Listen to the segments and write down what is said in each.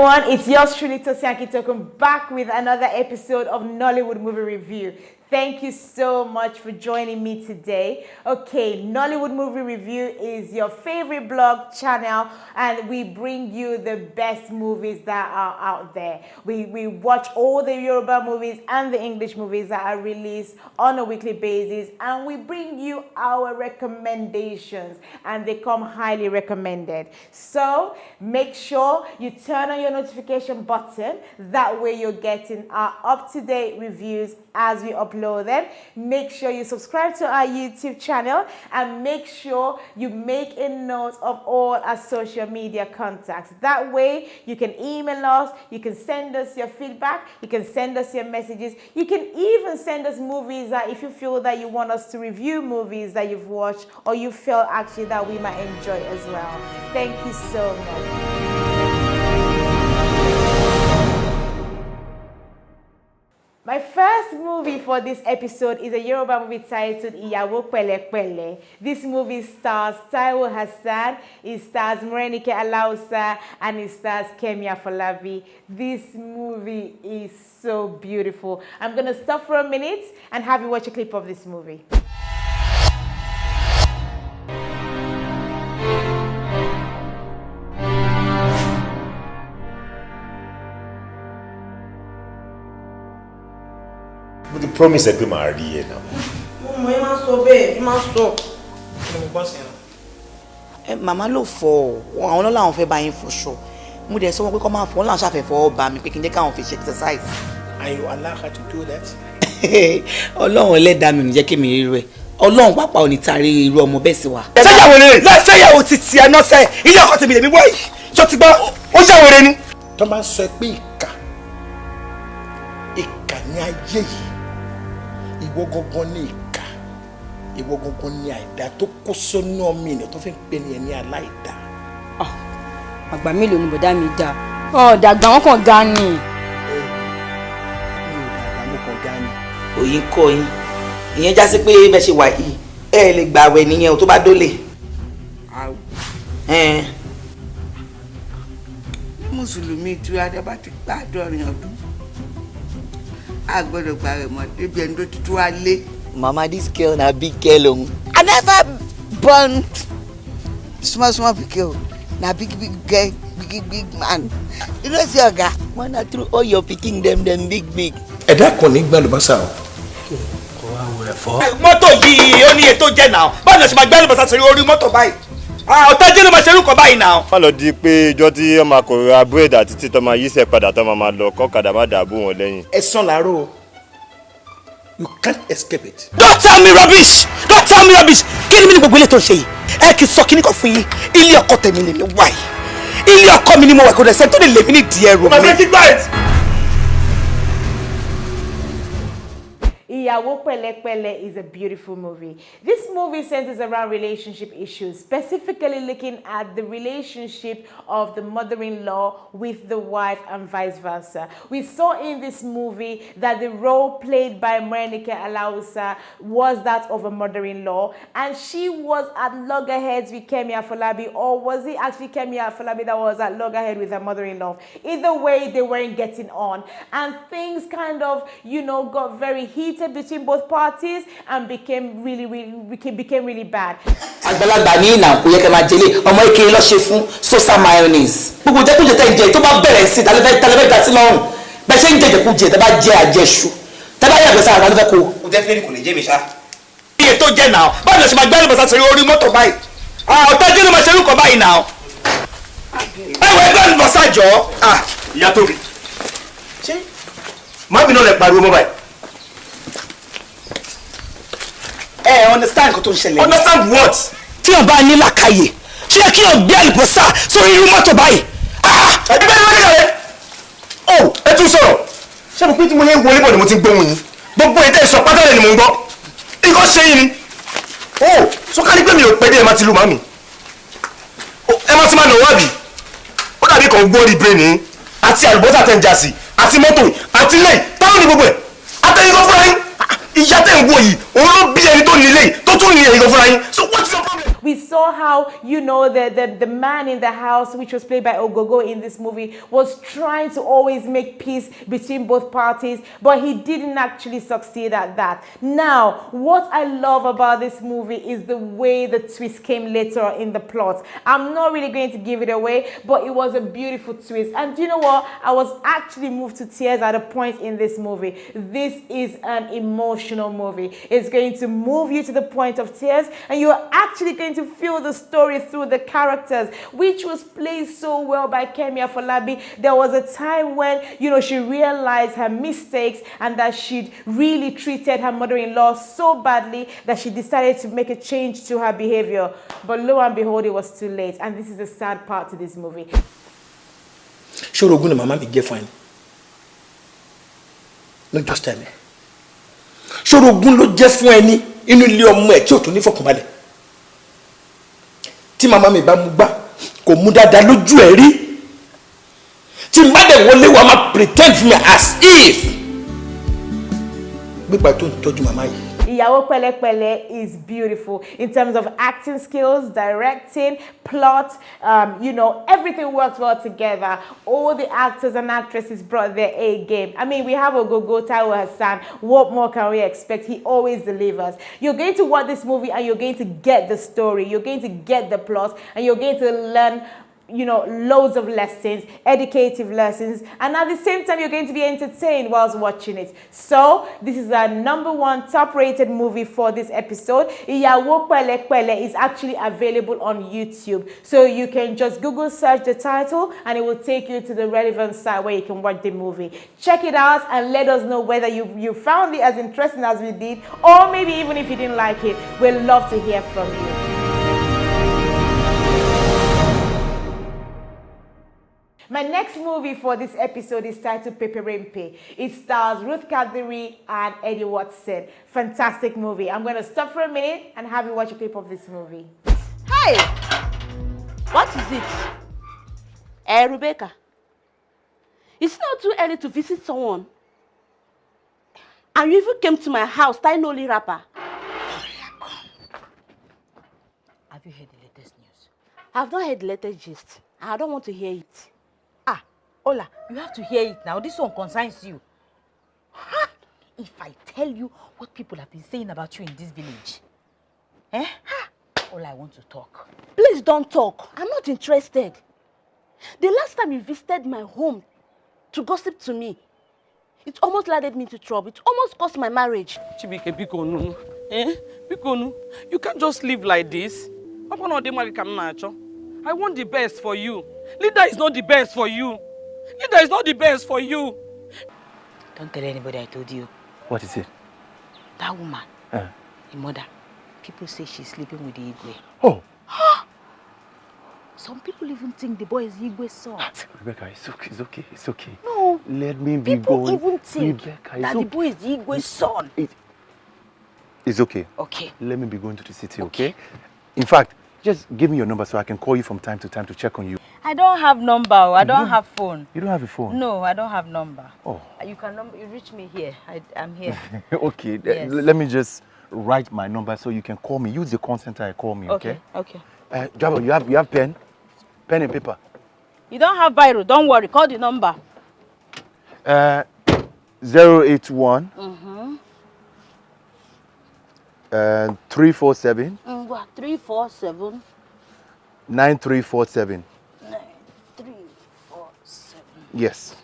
everyone, it's yours truly Tosiaki Tokum back with another episode of Nollywood Movie Review. Thank you so much for joining me today. Okay, Nollywood Movie Review is your favorite blog channel and we bring you the best movies that are out there. We watch all the Yoruba movies and the English movies that are released on a weekly basis and we bring you our recommendations and they come highly recommended. So make sure you turn on your notification button. That way you're getting our up-to-date reviews as we upload them. Make sure you subscribe to our YouTube channel and make sure you make a note of all our social media contacts. That way you can email us, you can send us your feedback, you can send us your messages, you can even send us movies that if you feel that you want us to review movies that you've watched or you feel actually that we might enjoy as well. Thank you so much. My first movie for this episode is a Yoruba movie titled Iyawo Se Pelepele. This movie stars Taiwo Hassan, it stars Morenike Alausa, and it stars Kemi Afolabi. This movie is so beautiful. I'm going to stop for a minute and have you watch a clip of this movie. The promise that we marry here now. Mama ló fọ àwọn lo làwọn fẹ́ bá yín fọṣọ. Mo dẹ̀ sọ wọ́n pé kó máa fọ wọ́n làwọn ṣá fẹ́ fọ bá mi pé kin jẹ́ káwọn fi ṣe exercise. And you allow her to do that? Ọlọ́run ẹlẹ́dàá mi ò ní jẹ́ kí mi rí rẹ̀. Ọlọ́run pàápàá ò ní tari irú ọmọ bẹ́ẹ̀ sí wa. Ṣéyàwó rẹ̀ ṣéyàwó ti ti ẹ náà ṣe ilé ọkọ tèmi lèmi wọ̀ yìí. Ṣó ti gbọ́ ó ṣàwọ̀ rẹ̀ ni. Tó bá sọ pé ìkà ní ayé yìí. Ìwọ gangan ní ìkà. Ìwọ gangan ní àìdá tó kó sọ́nù ọmọ ènìyàn tó fi ń pè ní ẹni aláìdá. Àgbà mélòó ni bọ̀dá mi dá? Dàgbà wọn kàn ga ni. Mi ò dàgbà mo kàn ga ni. Òyìn kọ́ yín. Ìyẹn já sí pé bẹ́ẹ̀ ṣe wà yìí ẹ lè gbà àwẹ̀ nìyẹn o tó bá dólè. Mùsùlùmí tí adébá ti gbàdọ̀rin ọdún a gbọ́dọ̀ gba rẹ̀ mọ́ débi ẹni tó ti tú wa lé. Mama, this girl na big girl o. I never born small big girl. Na big girl, big man. You know see oga. Man, na through all your picking them big. Ẹ̀dá kan ní gbàlùbọ́sà o. Kò wá wo ẹ̀fọ́. Mọ́tò yìí ó ní ètò jẹ́ náà. Báwo ni o ṣe máa gbàlùbọ́sà sórí orí mọ́tò báyìí? Ọ̀tá jẹ́ ló máa ṣerú kan báyìí náà. Má lọ di pé ìjọ tí ọmọ akọ̀rọ̀ abúrẹ́dà àti títọ́ máa yíṣẹ́ padà tó máa lọ kọ́kadà má dàbò wọn lẹ́yìn. Ẹ̀sán làárọ̀. You can't escape it. Don't tell me rubbish! Don't tell me rubbish! Kí ni mi ní gbogbo ilé tó ń ṣe yìí? Ẹ kì í sọ kíní kan fún yín. Ilé ọkọ tèmi lè mi wá yìí. Ilé ọkọ mi ni mo wà kó dẹ̀ sẹ́ni tó lè lè mí ní ìdí ẹrù mi. Iyawo Se Pelepele is a beautiful movie. This movie centers around relationship issues, specifically looking at the relationship of the mother-in-law with the wife and vice versa. We saw in this movie that the role played by Morenike Alausa was that of a mother-in-law, and she was at loggerheads with Kemi Afolabi, or was it actually Kemi Afolabi that was at loggerhead with her mother-in-law? Either way, they weren't getting on, and things kind of, got very heated between both parties and became really bad. Àgbàlagbà ní ìnà kò yẹ kẹ́ máa jẹlé ọmọ ìkéré lọ ṣe fún sosa mayonnaise. Gbogbo jẹ́ kújẹ tẹ́ ń jẹ tó bá bẹ̀rẹ̀ sí tàlẹ́fẹ́ dá sí lọ́rùn. Bẹ́ẹ̀ ṣe ń jẹ jẹkújẹ tẹ́ bá jẹ àjẹṣu. Tẹ́ bá yàgbẹ́ sára tàlẹ́fẹ́ kó. Kò jẹ́ fílẹ̀ kò lè jẹ́ mi ṣá. Iye tó jẹ́ náà báwo ni o ṣe máa gbàlùbọ́sà sórí orí mọ́tò báyìí? Ọ̀tá jẹ́ ló máa ṣerú kan báyìí náà. Ẹ wọ ẹgbẹ́ àlùbọ́sà jọ. Ìyá tóbi. Ṣé màmí náà lè pariwo mọ́ báyìí? Understand kò tó ń ṣẹlẹ̀. Understand what? Tí o bá ní làkàyè ṣé kí o gbé àlùbọ́sà sórí irú mọ́tò báyìí? Ẹgbẹ́ ni wọ́n ní kàwé. Ẹ tún sọ̀rọ̀. Ṣé mo pín tí mo yẹ wọlé bọ̀ ni mo ti gbóhùn yín? Gbogbo ètò ìsọ pátálẹ̀ ni mo ń gbọ́. Ikọ́ ṣe yín ni. Sọ́kàlí pé mi ò pẹ́ dé ẹ má ti lu màmí. Ẹ má ti máa nà wábì. Ó dàbí kan gbọ́ rí brain ní àti àlùbọ́sà tẹ̀ ń jà sí àti mọ́tò àti ilé táwọn ní gbogbo ẹ̀. Àtẹ̀yìn kan fúnra yín. Ìyá tẹ̀ ń wò yìí òun ló bí ẹni tó nílé tó tún ní ẹ̀yìn kan fúnra yín. So what's your problem? We saw how, you know, the man in the house, which was played by Ogogo in this movie, was trying to always make peace between both parties, but he didn't actually succeed at that. Now, what I love about this movie is the way the twist came later in the plot. I'm not really going to give it away, but it was a beautiful twist. And you know what? I was actually moved to tears at a point in this movie. This is an emotional movie. It's going to move you to the point of tears, and you're actually going to feel the story through the characters, which was played so well by Kemi Afolabi. There was a time when, you know, she realized her mistakes and that she'd really treated her mother-in-law so badly that she decided to make a change to her behavior. But lo and behold, it was too late. And this is the sad part to this movie. Ṣòro ogun ni màmá mi jẹ́ fún ẹni. No, just tell me. Ṣòro ogun ló jẹ́ fún ẹni inú ilé ọmọ ẹ̀ tí ò tún ní fọkànbalẹ̀. Tí màmá mi bá mú gbá kò mú dáadáa lójú ẹ̀ rí. Tí n bá dẹ̀ wọlé wa máa pretend fún mi as if gbígbà tó ń tọ́jú màmá yìí. Iyawo Se Pelepele is beautiful in terms of acting skills, directing, plot, you know, everything works well together. All the actors and actresses brought their A game. I mean, we have Ogogo, Taiwo Hassan. What more can we expect? He always delivers. You're going to watch this movie and you're going to get the story. You're going to get the plot and you're going to learn, you know, loads of lessons, educative lessons, and at the same time you're going to be entertained whilst watching it. So this is our #1 top-rated movie for this episode. Iyawo Se Pelepele is actually available on YouTube, so you can just Google search the title and it will take you to the relevant site where you can watch the movie. Check it out and let us know whether you found it as interesting as we did, or maybe even if you didn't like it. We'd love to hear from you. My next movie for this episode is titled Peperempe. It stars Ruth Kadiri and Eddie Watson. Fantastic movie. I'm going to stop for a minute and have you watch a clip of this movie. Hey! What is it? Rebecca. It's not too early to visit someone. And you even came to my house, tying only rapper. Have you heard the latest news? I've not heard the latest gist. I don't want to hear it. Ola, you have to hear it now. This one concerns you. If I tell you what people have been saying about you in this village, Ola, I want to talk. Please don't talk. I'm not interested. The last time you visited my home to gossip to me, it almost landed me into trouble. It almost cost my marriage. Chibike, Bikonu. Bikonu, you can't just live like this. I want the best for you. Leader is not the best for you. Leader is not the best for you. Don't tell anybody I told you. What is it? That woman, your mother, people say she's sleeping with the Igwe. Oh. Some people even think the boy is Igwe's son. Rebecca, it's okay. No. Let me be people going. Even think Rebecca, that the boy is Igwe's son. It's okay. Okay. Let me be going to the city, okay? In fact, just give me your number so I can call you from time to time to check on you. I don't have number. I don't have phone. You don't have a phone? No, I don't have number. Oh. You reach me here. I'm here. Okay. Yes. Let me just write my number so you can call me. Use the call center and call me, okay? Okay. Jabo, you have pen? Pen and paper? You don't have biro. Don't worry. Call the number. 081 347 347 9347. 9347. Yes.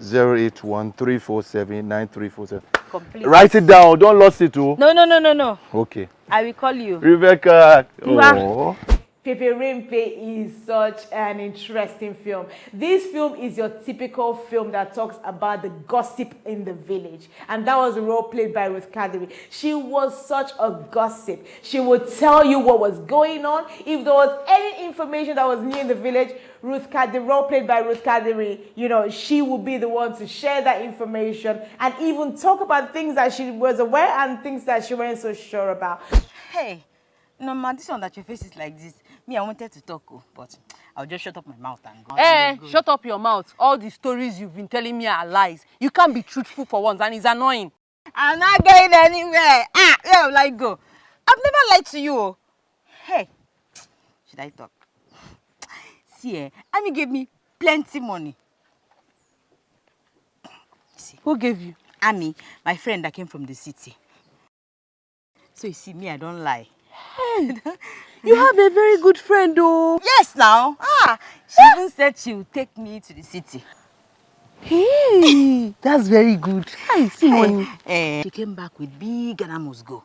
081 347 9347. Complete. Write it down. Don't lose it too. No. Okay. I will call you. Rebecca. Oh. Peperempe is such an interesting film. This film is your typical film that talks about the gossip in the village. And that was a role played by Ruth Kadiri. She was such a gossip. She would tell you what was going on. If there was any information that was new in the village, Ruth Kadiri, role played by Ruth Kadiri, you know, she would be the one to share that information and even talk about things that she was aware and things that she wasn't so sure about. Hey, no man, this one that your face is like this. Me, I wanted to talk, but I'll just shut up my mouth and go. Shut up your mouth. All the stories you've been telling me are lies. You can't be truthful for once, and it's annoying. I'm not going anywhere. Where will I go? I've never lied to you. Hey, should I talk? See, Ami gave me plenty money. See. Who gave you? Ami, my friend that came from the city. So you see, me, I don't lie. Hey, you have a very good friend, though. Yes, now. She even said she will take me to the city. Hey, that's very good. I see money. She came back with big and I must go.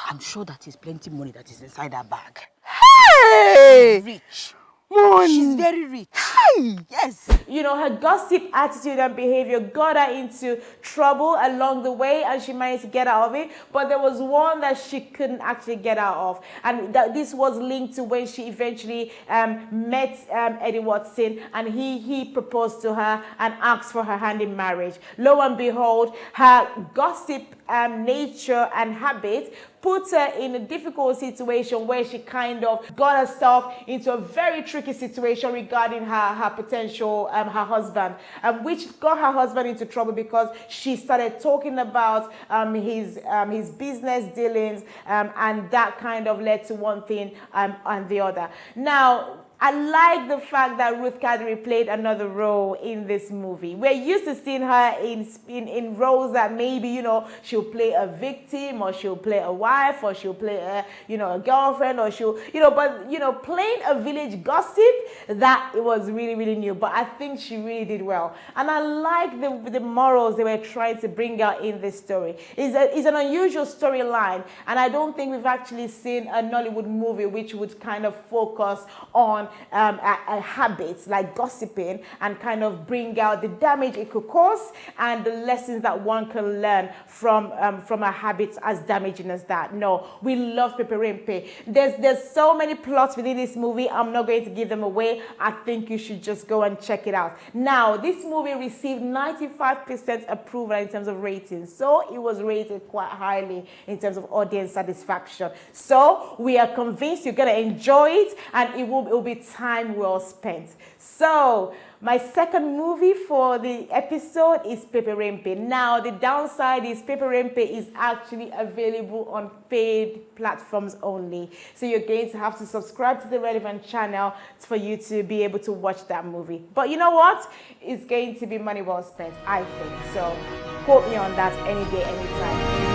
I'm sure that is plenty money that is inside her bag. Hey! She's rich. Money. She's very rich. Hey! Yes. You know, her gossip attitude and behavior got her into trouble along the way, and she managed to get out of it. But there was one that she couldn't actually get out of, and this was linked to when she eventually met Eddie Watson, and he proposed to her and asked for her hand in marriage. Lo and behold, her gossip nature and habits put her in a difficult situation where she kind of got herself into a very tricky situation regarding her potential her husband, which got her husband into trouble because she started talking about his business dealings, and that kind of led to one thing and the other. Now, I like the fact that Ruth Kadiri played another role in this movie. We're used to seeing her in roles that maybe, you know, she'll play a victim, or she'll play a wife, or she'll play a girlfriend, or she'll, but, playing a village gossip, that it was really, really new. But I think she really did well. And I like the morals they were trying to bring out in this story. It's an unusual storyline, and I don't think we've actually seen a Nollywood movie which would kind of focus on habits like gossiping and kind of bring out the damage it could cause and the lessons that one can learn from a habit as damaging as that. No, we love Peperempe. There's so many plots within this movie. I'm not going to give them away. I think you should just go and check it out. Now, this movie received 95% approval in terms of ratings, so it was rated quite highly in terms of audience satisfaction. So we are convinced you're going to enjoy it, and it will be time well spent. So my second movie for the episode is Peperempe. Now, the downside is Peperempe is actually available on paid platforms only. So you're going to have to subscribe to the relevant channel for you to be able to watch that movie. But you know what? It's going to be money well spent, I think. So quote me on that any day, anytime.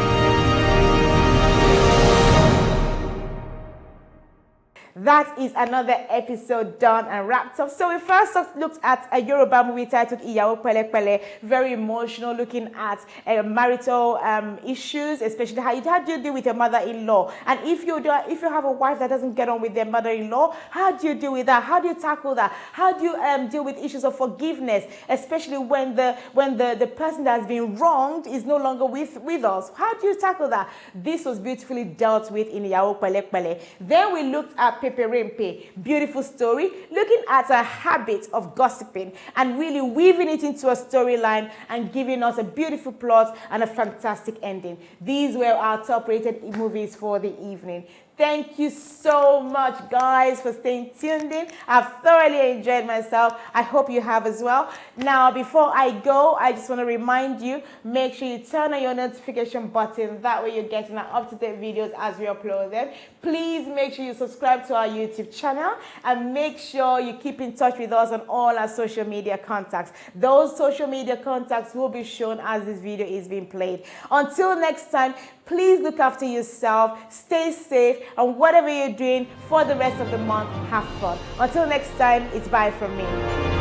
That is another episode done and wrapped up. So we first looked at a Yoruba movie titled Iyawo Se Pelepele, very emotional, looking at marital issues, especially how do you deal with your mother-in-law. And if you have a wife that doesn't get on with their mother-in-law, how do you deal with that? How do you tackle that? How do you deal with issues of forgiveness, especially when the person that has been wronged is no longer with us? How do you tackle that? This was beautifully dealt with in Iyawo Se Pelepele. Then we looked at Peperempe, beautiful story, looking at a habit of gossiping and really weaving it into a storyline and giving us a beautiful plot and a fantastic ending. These were our top-rated movies for the evening. Thank you so much, guys, for staying tuned in. I've thoroughly enjoyed myself. I hope you have as well. Now, before I go, I just want to remind you, make sure you turn on your notification button. That way you're getting our up-to-date videos as we upload them. Please make sure you subscribe to our YouTube channel and make sure you keep in touch with us on all our social media contacts. Those social media contacts will be shown as this video is being played. Until next time, please look after yourself, stay safe, and whatever you're doing for the rest of the month, have fun. Until next time, it's bye from me.